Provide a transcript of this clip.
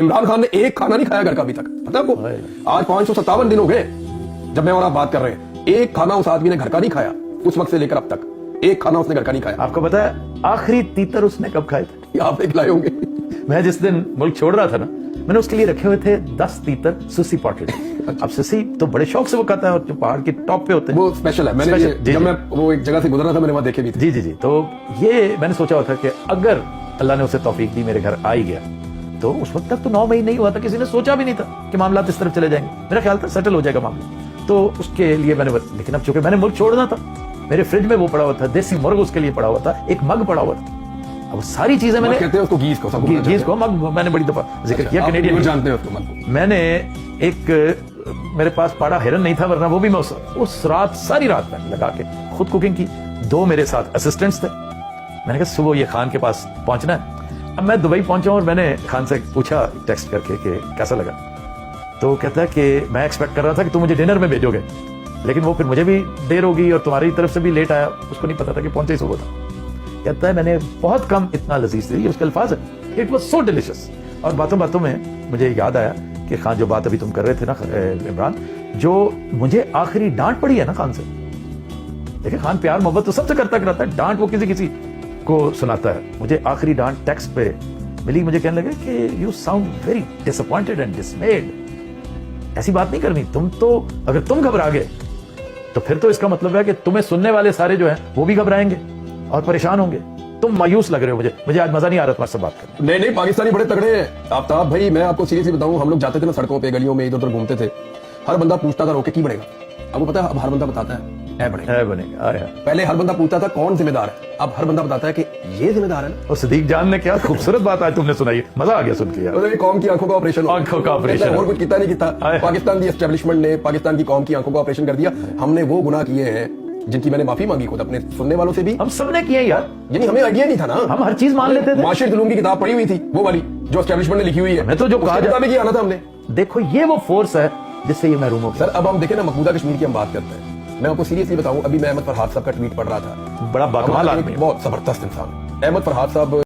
इमरान खान ने एक खाना नहीं खाया घर का अभी तक, पता है आपको? आज 557 दिन हो गए जब मैं और आप बात कर रहे हैं, एक खाना उस आदमी ने घर का नहीं खाया उस वक्त से लेकर अब तक। एक खाना उसने घर का नहीं खाया। आपको पता है आखिरी तीतर उसने कब खाए थे? आप एक लाए होंगे। मैं जिस दिन मुल्क छोड़ रहा था ना, मैंने उसके लिए रखे हुए थे 10 तीतर सुसी पॉटेड। अब सुसी तो बड़े शौक से वो खाता है और जो पहाड़ के टॉप पे होते हैं वो स्पेशल है। मैंने जब मैं वो एक जगह से गुजरा था मैंने वहां देखे भी थे। जी जी जी। तो ये मैंने सोचा हुआ था कि अगर अल्लाह ने उसे तौफीक दी, मेरे घर आ ही गया, तो उस वक्त तक तो 9 महीने नहीं हुआ था, किसी ने सोचा भी नहीं था कि मामला इस तरफ चले जाएंगे। मेरा ख्याल था सेटल हो जाएगा मामला, तो उसके लिए मैंने, लेकिन अब चूंकि मैंने मुल्क छोड़ना था, मेरे फ्रिज में वो पड़ा हुआ था, देसी मुर्ग उसके लिए पड़ा हुआ था, एक मग पड़ा हुआ था। अब सारी चीजें मैंने, कहते हैं उसको गीज को मग मैंने बड़ी दफा जिक्र किया, कैनेडियन जानते हैं उसको मग। मैंने एक, मेरे पास पाड़ा हिरन नहीं था, वरना वो भी मैं उस रात सारी रात मैंने लगा के खुद कुकिंग की। 2 मेरे साथ असिस्टेंट्स थे। मैंने कहा सुबह ये खान के पास पहुंचना है। अब मैं दुबई पहुंचा और मैंने खान से पूछा टेक्स्ट करके कि कैसा लगा, तो कहता है कि मैं एक्सपेक्ट कर रहा था कि तुम मुझे डिनर में भेजोगे, लेकिन वो फिर मुझे भी देर हो गई और तुम्हारी तरफ से भी लेट आया, उसको नहीं पता था कि पहुंचे ही सुबह था। कहता है मैंने बहुत कम इतना लजीज थी, उसके अल्फाज है, इट वाज सो डिलिशियस। और बातों बातों में मुझे याद आया कि खान, जो बात अभी तुम कर रहे थे ना इमरान, जो मुझे आखिरी डांट पड़ी है ना खान से, देखिए खान प्यार मोहब्बत तो सबसे करता है, डांट वो किसी को सुनाता है। मुझे आखिरी डांट टेक्स्ट पे मिली, मुझे कहने लगे कि you sound very disappointed and डिसमेड। ऐसी बात नहीं करनी, तुम तो, अगर तुम घबरा गए तो फिर तो इसका मतलब है कि तुम्हें सुनने वाले सारे जो हैं वो भी घबराएंगे और परेशान होंगे। तुम मायूस लग रहे हो, मुझे आज मजा नहीं आ रहा तुम्हारे से बात करने। नहीं, पाकिस्तानी बड़े तगड़े हैं आफ्ताब भाई। मैं आपको सीरियसली बताऊं, हम लोग जाते थे ना सड़कों पे, गलियों में इधर उधर घूमते थे, हर बंदा पूछता था रोके की बनेगा। अब वो पता है, अब हर बंदा बताता है बनेगा। पहले हर बंदा पूछता था कौन जिम्मेदार है, अब हर बंदा बताता है कि ये जिम्मेदार है ना। और सिद्दीक जान ने क्या खूबसूरत बात आज तुमने सुनाई, मजा आ गया सुन के यार। कौम की आंखों का ऑपरेशन, और कुछ कितना नहीं किया। पाकिस्तान की एस्टेब्लिशमेंट ने पाकिस्तान की कौम की आंखों का ऑपरेशन कर दिया। हमने वो गुनाह किए हैं जिनकी मैंने माफी मांगी खुद अपने सुनने वालों से भी। हम सबने किए यार, यानी हमें आइडिया नहीं था ना, हम हर चीज मान लेते थे। माशिर जुलूम की किताब पढ़ी हुई थी, वो वाली जो एस्टेब्लिशमेंट ने लिखी हुई है, मैं तो जो कहा जाता में आना था हमने। देखो ये वो फोर्स है जिससे ये महरूम हो गया। सर अब हम देखें ना, मकबूजा कश्मीर की हम बात करते हैं, मैं आपको सीरियसली बताऊं, अभी मैं अहमद फरहाद साहब का ट्वीट पढ़ रहा था। बड़ा बाकमाल आदमी, बहुत जबरदस्त इंसान अहमद फरहाद साहब।